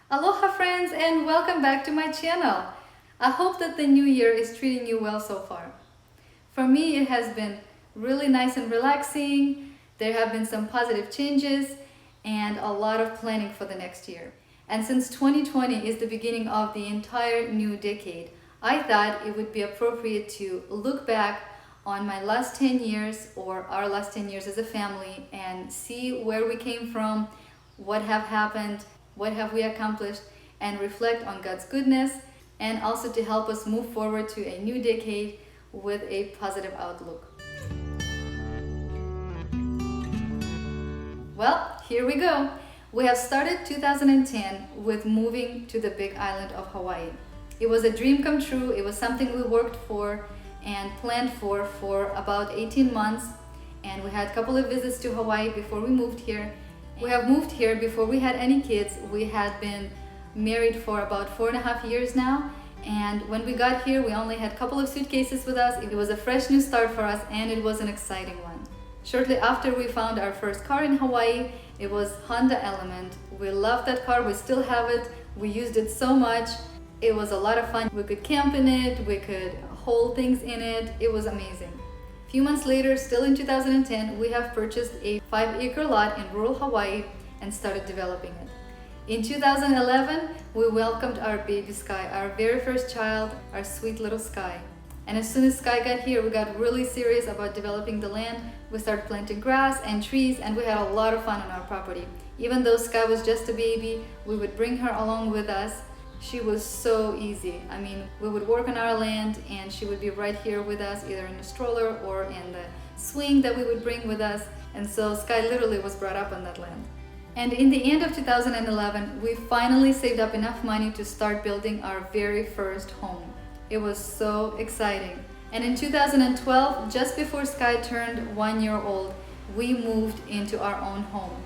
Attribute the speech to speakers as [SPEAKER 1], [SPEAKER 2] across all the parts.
[SPEAKER 1] Aloha friends and welcome back to my channel. I hope that the new year is treating you well so far. For me, it has been really nice and relaxing. There have been some positive changes and a lot of planning for the next year. And since 2020 is the beginning of the entire new decade, I thought it would be appropriate to look back on my last 10 years or our last 10 years as a family and see where we came from, what have happened, what have we accomplished, and reflect on God's goodness, and also to help us move forward to a new decade with a positive outlook. Well, here we go. We have started 2010 with moving to the big island of Hawaii. It was a dream come true. It was something we worked for and planned for about 18 months, and we had a couple of visits to Hawaii before we moved here. We have moved here before we had any kids. We had been married for about 4.5 years now, and when we got here we only had a couple of suitcases with us. It was a fresh new start for us, and it was an exciting one. Shortly after we found our first car in Hawaii, it was Honda Element. We loved that car, we still have it, we used it so much. It was a lot of fun. We could camp in it, we could hold things in it. It was amazing. A few months later, still in 2010, we have purchased a 5-acre lot in rural Hawaii and started developing it. In 2011, we welcomed our baby Sky, our very first child, our sweet little Sky. And as soon as Sky got here, we got really serious about developing the land. We started planting grass and trees, and we had a lot of fun on our property. Even though Sky was just a baby, we would bring her along with us. She was so easy. I mean, we would work on our land and she would be right here with us, either in the stroller or in the swing that we would bring with us. And so Sky literally was brought up on that land. And in the end of 2011, we finally saved up enough money to start building our very first home. It was so exciting. And in 2012, just before Sky turned 1 year old, we moved into our own home.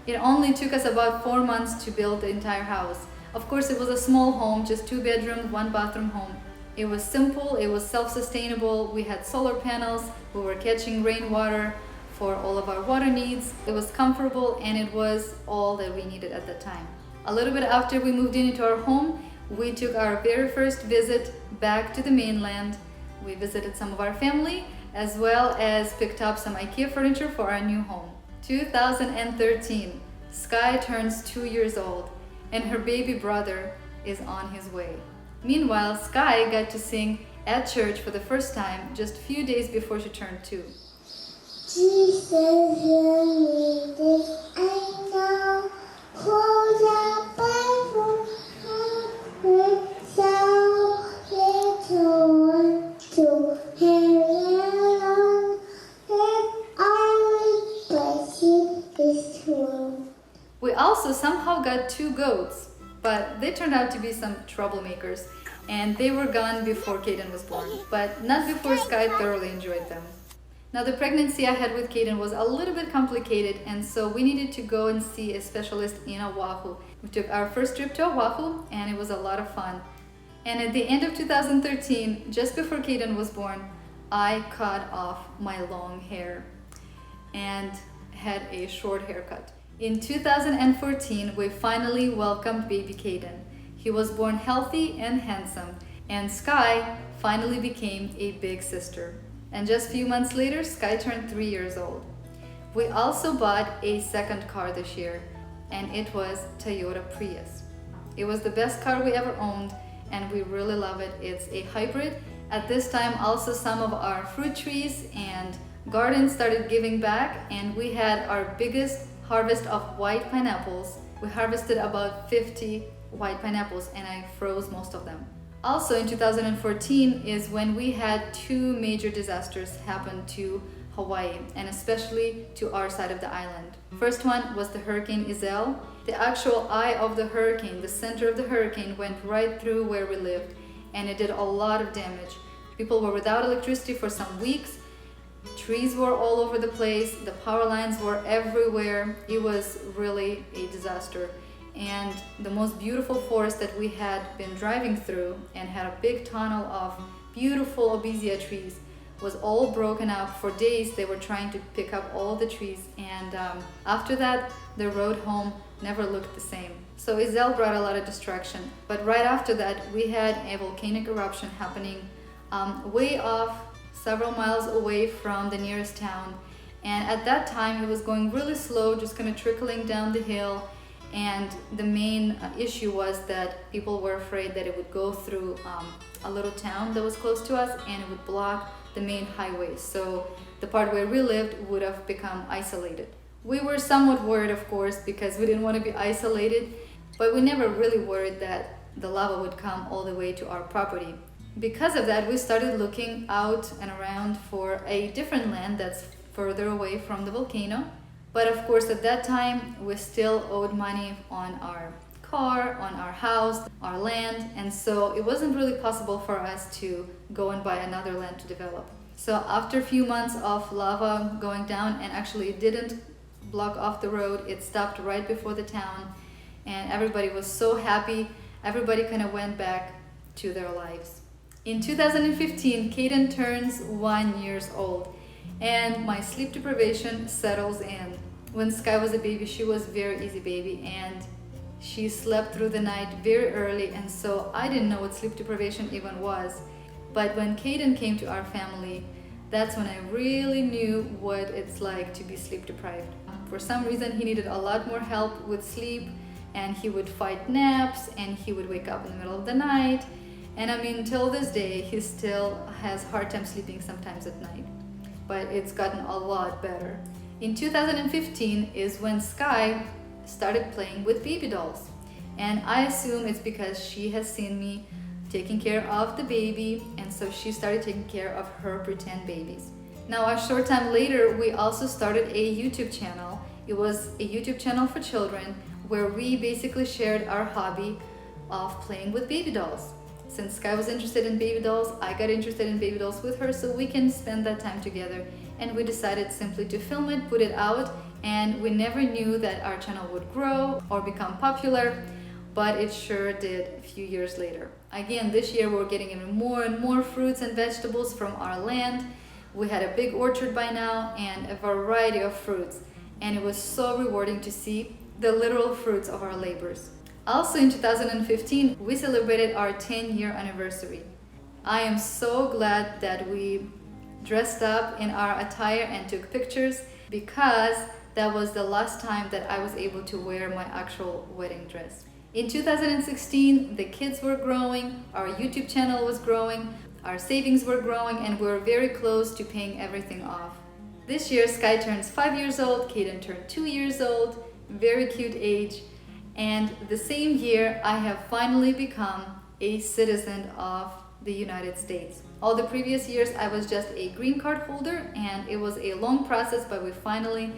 [SPEAKER 1] It only took us about 4 months to build the entire house. Of course, it was a small home, just 2 bedrooms, 1 bathroom home. It was simple, it was self-sustainable. We had solar panels, we were catching rainwater for all of our water needs. It was comfortable, and it was all that we needed at that time. A little bit after we moved into our home, we took our very first visit back to the mainland. We visited some of our family, as well as picked up some IKEA furniture for our new home. 2013, Sky turns 2 years old, and her baby brother is on his way. Meanwhile, Sky got to sing at church for the first time just a few days before she turned 2.
[SPEAKER 2] Jesus, you made it, I know. Hold the Bible, so little one to carry along. Let our blessing is true.
[SPEAKER 1] We also somehow got 2 goats, but they turned out to be some troublemakers, and they were gone before Caden was born, but not before Sky thoroughly enjoyed them. Now, the pregnancy I had with Caden was a little bit complicated, and so we needed to go and see a specialist in Oahu. We took our first trip to Oahu, and it was a lot of fun. And at the end of 2013, just before Caden was born, I cut off my long hair and had a short haircut. In 2014, we finally welcomed baby Caden. He was born healthy and handsome, and Sky finally became a big sister. And just a few months later, Sky turned 3 years old. We also bought a second car this year, and it was Toyota Prius. It was the best car we ever owned, and we really love it. It's a hybrid. At this time, also some of our fruit trees and gardens started giving back, and we had our biggest harvest of white pineapples. We harvested about 50 white pineapples, and I froze most of them. Also in 2014 is when we had 2 major disasters happen to Hawaii, and especially to our side of the island. First one was the Hurricane Iselle. The actual eye of the hurricane, the center of the hurricane, went right through where we lived, and it did a lot of damage. People were without electricity for some weeks. Trees were all over the place, the power lines were everywhere. It was really a disaster. And the most beautiful forest that we had been driving through and had a big tunnel of beautiful Albizia trees was all broken up. For days they were trying to pick up all the trees, and after that the road home never looked the same. So Iselle brought a lot of destruction. But right after that, we had a volcanic eruption happening way off, several miles away from the nearest town. And at that time, it was going really slow, just kind of trickling down the hill. And the main issue was that people were afraid that it would go through a little town that was close to us, and it would block the main highway. So the part where we lived would have become isolated. We were somewhat worried, of course, because we didn't want to be isolated, but we never really worried that the lava would come all the way to our property. Because of that, we started looking out and around for a different land that's further away from the volcano. But of course, at that time, we still owed money on our car, on our house, our land, and so it wasn't really possible for us to go and buy another land to develop. So after a few months of lava going down, and actually it didn't block off the road, it stopped right before the town, and everybody was so happy. Everybody kind of went back to their lives. In 2015, Kaden turns 1 year old, and my sleep deprivation settles in. When Sky was a baby, she was a very easy baby, and she slept through the night very early, and so I didn't know what sleep deprivation even was. But when Kaden came to our family, that's when I really knew what it's like to be sleep deprived. For some reason, he needed a lot more help with sleep, and he would fight naps, and he would wake up in the middle of the night. And I mean, till this day, he still has a hard time sleeping sometimes at night. But it's gotten a lot better. In 2015 is when Sky started playing with baby dolls. And I assume it's because she has seen me taking care of the baby, and so she started taking care of her pretend babies. Now, a short time later, we also started a YouTube channel. It was a YouTube channel for children where we basically shared our hobby of playing with baby dolls. Since Sky was interested in baby dolls, I got interested in baby dolls with her, so we can spend that time together. And we decided simply to film it, put it out, and we never knew that our channel would grow or become popular, but it sure did a few years later. Again, this year we're getting even more and more fruits and vegetables from our land. We had a big orchard by now and a variety of fruits, and it was so rewarding to see the literal fruits of our labors. Also in 2015, we celebrated our 10-year anniversary. I am so glad that we dressed up in our attire and took pictures, because that was the last time that I was able to wear my actual wedding dress. In 2016, the kids were growing, our YouTube channel was growing, our savings were growing, and we were very close to paying everything off. This year, Sky turns 5 years old, Kaden turned 2 years old, very cute age. And the same year, I have finally become a citizen of the United States. All the previous years, I was just a green card holder, and it was a long process, but we finally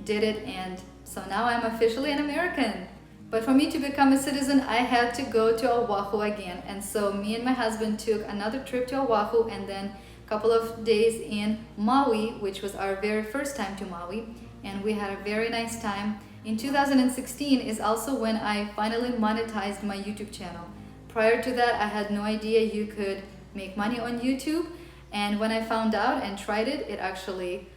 [SPEAKER 1] did it, and so now I'm officially an American. But for me to become a citizen, I had to go to Oahu again, and so me and my husband took another trip to Oahu, and then a couple of days in Maui, which was our very first time to Maui, and we had a very nice time. In 2016 is also when I finally monetized my YouTube channel. Prior to that, I had no idea you could make money on YouTube, and when I found out and tried it, it actually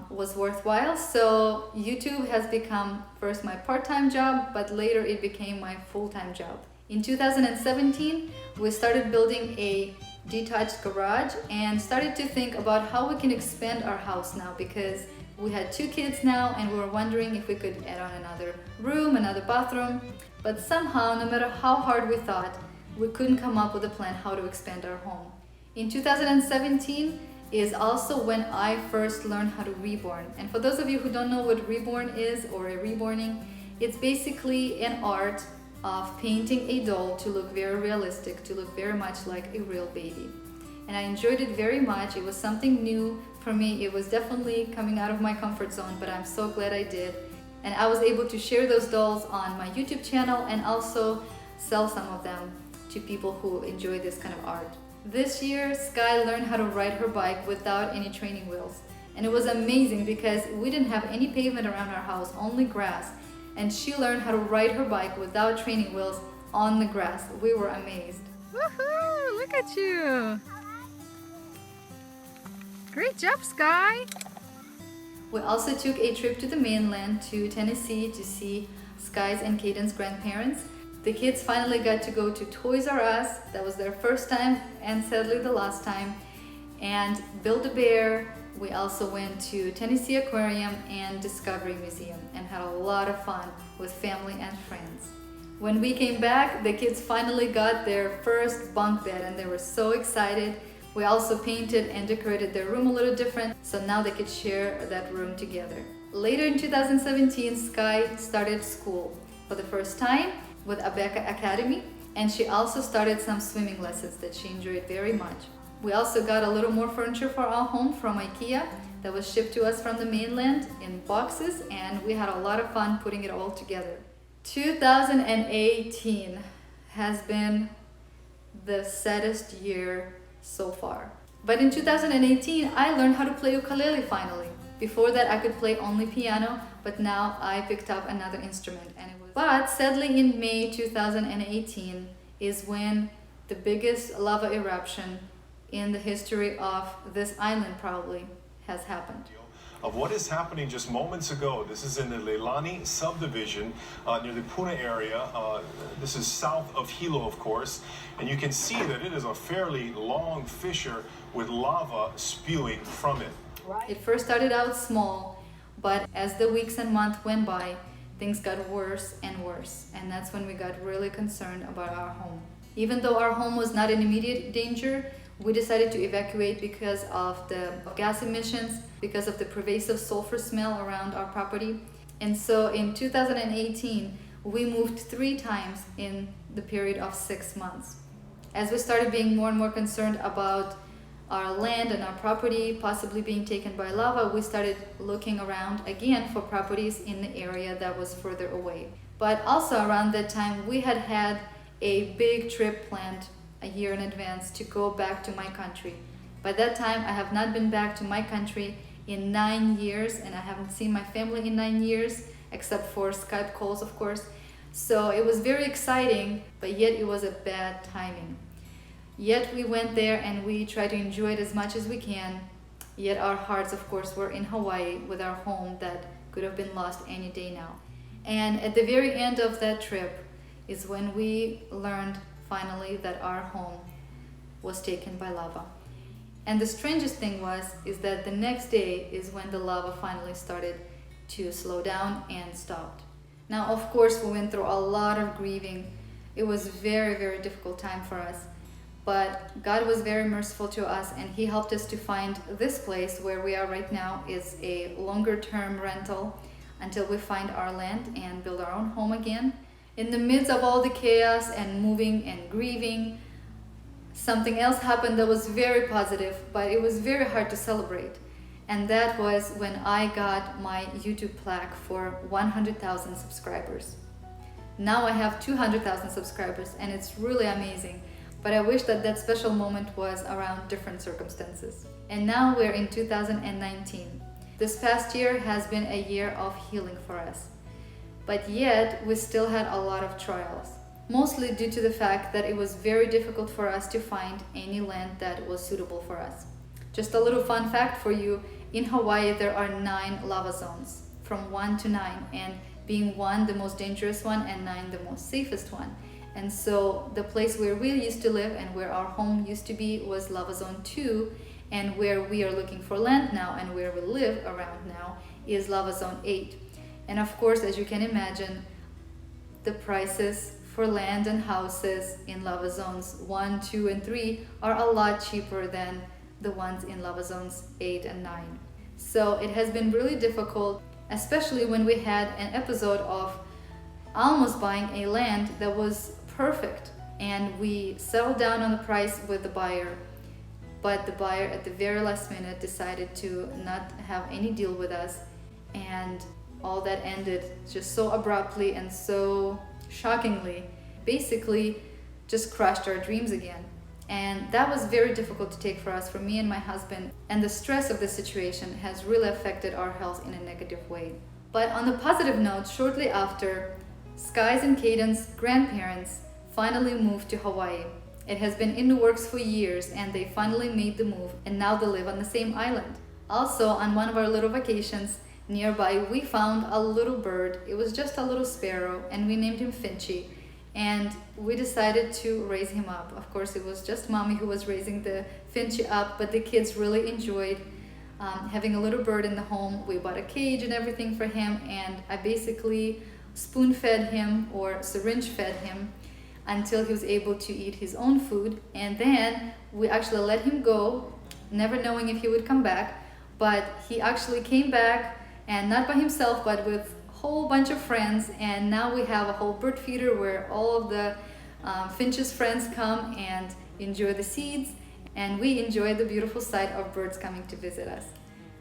[SPEAKER 1] was worthwhile. So YouTube has become first my part-time job, but later it became my full-time job. In 2017, we started building a detached garage and started to think about how we can expand our house now, because we had 2 kids now, and we were wondering if we could add on another room, another bathroom. But somehow, no matter how hard we thought, we couldn't come up with a plan how to expand our home. In 2017 is also when I first learned how to reborn. And for those of you who don't know what reborn is, or a reborning, it's basically an art of painting a doll to look very realistic, to look very much like a real baby. And I enjoyed it very much. It was something new for me. It was definitely coming out of my comfort zone, but I'm so glad I did. And I was able to share those dolls on my YouTube channel and also sell some of them to people who enjoy this kind of art. This year, Sky learned how to ride her bike without any training wheels. And it was amazing because we didn't have any pavement around our house, only grass. And she learned how to ride her bike without training wheels on the grass. We were amazed.
[SPEAKER 3] Woohoo! Look at you! Great job, Sky!
[SPEAKER 1] We also took a trip to the mainland, to Tennessee, to see Sky's and Caden's grandparents. The kids finally got to go to Toys R Us. That was their first time and sadly the last time. And Build-A-Bear. We also went to Tennessee Aquarium and Discovery Museum and had a lot of fun with family and friends. When we came back, the kids finally got their first bunk bed and they were so excited. We also painted and decorated their room a little different, so now they could share that room together. Later in 2017, Sky started school for the first time with Abeka Academy, and she also started some swimming lessons that she enjoyed very much. We also got a little more furniture for our home from IKEA that was shipped to us from the mainland in boxes, and we had a lot of fun putting it all together. 2018 has been the saddest year so far. But in 2018, I learned how to play ukulele finally. Before that, I could play only piano, but now I picked up another instrument. But sadly, in May 2018 is when the biggest lava eruption in the history of this island probably has happened.
[SPEAKER 4] Of what is happening just moments ago. This is in the Leilani subdivision near the Puna area. This is south of Hilo, of course, and you can see that it is a fairly long fissure with lava spewing from it.
[SPEAKER 1] It first started out small, but as the weeks and months went by, things got worse and worse, and that's when we got really concerned about our home. Even though our home was not in immediate danger, we decided to evacuate because of the gas emissions, because of the pervasive sulfur smell around our property. And so in 2018, we moved 3 times in the period of 6 months. As we started being more and more concerned about our land and our property possibly being taken by lava, we started looking around again for properties in the area that was further away. But also around that time, we had had a big trip planned a year in advance to go back to my country. By that time, I have not been back to my country in 9 years, and I haven't seen my family in 9 years, except for Skype calls, of course. So it was very exciting, but yet it was a bad timing. Yet we went there and we tried to enjoy it as much as we can. Yet our hearts, of course, were in Hawaii with our home that could have been lost any day now. And at the very end of that trip is when we learned finally that our home was taken by lava. And the strangest thing is that the next day is when the lava finally started to slow down and stopped. Now, of course, we went through a lot of grieving. It was very, very difficult time for us. But God was very merciful to us, and He helped us to find this place where we are right now is a longer term rental until we find our land and build our own home again. In the midst of all the chaos and moving and grieving, something else happened that was very positive, but it was very hard to celebrate. And that was when I got my YouTube plaque for 100,000 subscribers. Now I have 200,000 subscribers, and it's really amazing. But I wish that that special moment was around different circumstances. And now we're in 2019. This past year has been a year of healing for us. But yet, we still had a lot of trials, mostly due to the fact that it was very difficult for us to find any land that was suitable for us. Just a little fun fact for you, in Hawaii there are 9 lava zones, from 1 to 9, and being 1 the most dangerous one and 9 the most safest one. And so the place where we used to live and where our home used to be was lava zone 2, and where we are looking for land now and where we live around now is lava zone 8. And of course, as you can imagine, the prices for land and houses in lava zones 1, 2, and 3 are a lot cheaper than the ones in lava zones 8 and 9. So it has been really difficult, especially when we had an episode of almost buying a land that was perfect, and we settled down on the price with the buyer, but the buyer at the very last minute decided to not have any deal with us, and all that ended just so abruptly and so shockingly, basically just crushed our dreams again. And that was very difficult to take for us, for me and my husband, and the stress of the situation has really affected our health in a negative way. But on the positive note, shortly after, Sky's and Caden's grandparents finally moved to Hawaii. It has been in the works for years, and they finally made the move, and now they live on the same island. Also, on one of our little vacations, nearby, we found a little bird. It was just a little sparrow, and we named him Finchy. And we decided to raise him up. Of course, it was just mommy who was raising the Finchy up, but the kids really enjoyed having a little bird in the home. We bought a cage and everything for him, and I basically spoon-fed him or syringe-fed him until he was able to eat his own food. And then we actually let him go, never knowing if he would come back. But he actually came back, and not by himself, but with a whole bunch of friends. And now we have a whole bird feeder where all of the Finch's friends come and enjoy the seeds, and we enjoy the beautiful sight of birds coming to visit us.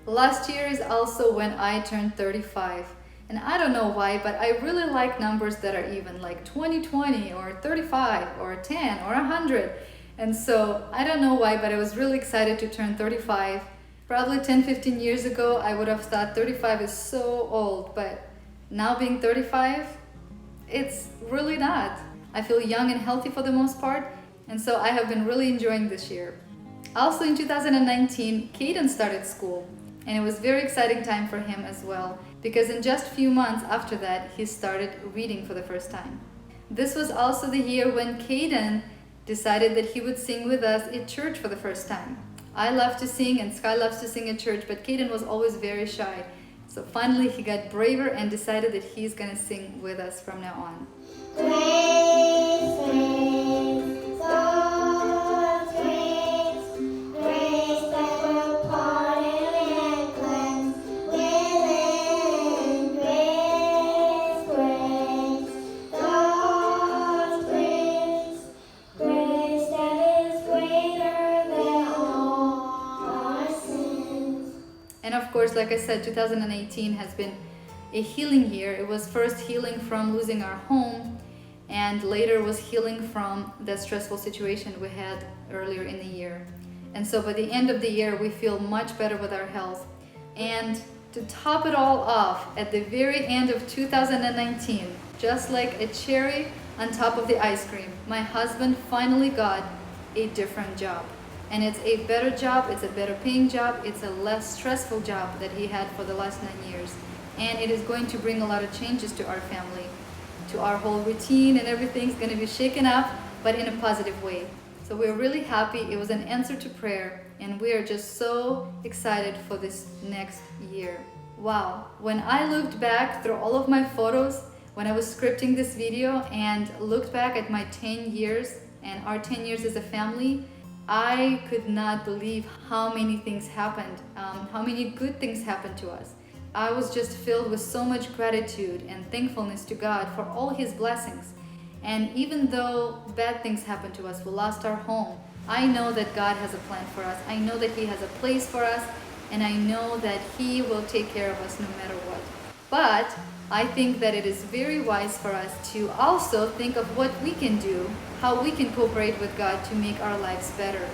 [SPEAKER 1] Last year is also when I turned 35. And I don't know why, but I really like numbers that are even, like 2020 or 35 or 10 or 100. And so I don't know why, but I was really excited to turn 35. Probably 10-15 years ago, I would have thought 35 is so old, but now being 35, it's really not. I feel young and healthy for the most part, and so I have been really enjoying this year. Also in 2019, Caden started school, and it was a very exciting time for him as well, because in just a few months after that, he started reading for the first time. This was also the year when Caden decided that he would sing with us at church for the first time. I love to sing, and Sky loves to sing at church, but Caden was always very shy. So finally he got braver and decided that he's gonna sing with us from now on.
[SPEAKER 2] Grace, grace, God's grace, grace that will pardon and cleanse within. Grace, grace, God's grace, grace that is greater than all our sins.
[SPEAKER 1] And of course, like I said, 2018 has been a healing year. It was first healing from losing our home, and later was healing from the stressful situation we had earlier in the year. And so by the end of the year, we feel much better with our health. And to top it all off, at the very end of 2019, just like a cherry on top of the ice cream, my husband finally got a different job. And it's a better job, it's a better paying job, it's a less stressful job that he had for the last 9 years. And it is going to bring a lot of changes to our family, to our whole routine, and everything's going to be shaken up, but in a positive way. So we're really happy. It was an answer to prayer, and we are just so excited for this next year. Wow. When I looked back through all of my photos, when I was scripting this video and looked back at my 10 years and our 10 years as a family, I could not believe how many things happened, how many good things happened to us. I was just filled with so much gratitude and thankfulness to God for all His blessings. And even though bad things happened to us, we lost our home, I know that God has a plan for us. I know that He has a place for us, and I know that He will take care of us no matter what. But I think that it is very wise for us to also think of what we can do, how we can cooperate with God to make our lives better,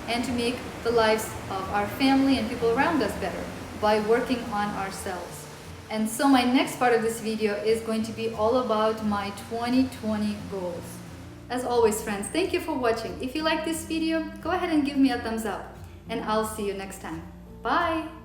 [SPEAKER 1] and to make the lives of our family and people around us better by working on ourselves. And so my next part of this video is going to be all about my 2020 goals. As always, friends, thank you for watching. If you like this video, go ahead and give me a thumbs up, and I'll see you next time. Bye!